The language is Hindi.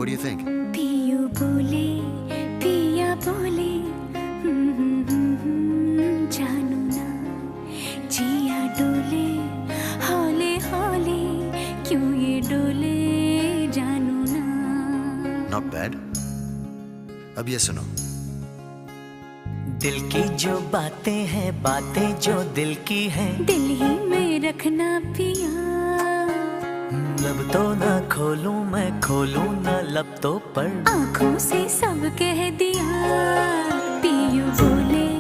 What do you think? पियू बोले पिया बोले जानू ना जिया डोले हौले हौले क्यों ये डोले जानू ना। Not bad. अब ये सुनो। दिल की जो बातें हैं, बातें जो दिल की हैं, दिल ही में रखना पिया। लब तो ना खोलूं मैं, खोलूं ना लब तो पर आँखों से सब कह दिया। पियू बोले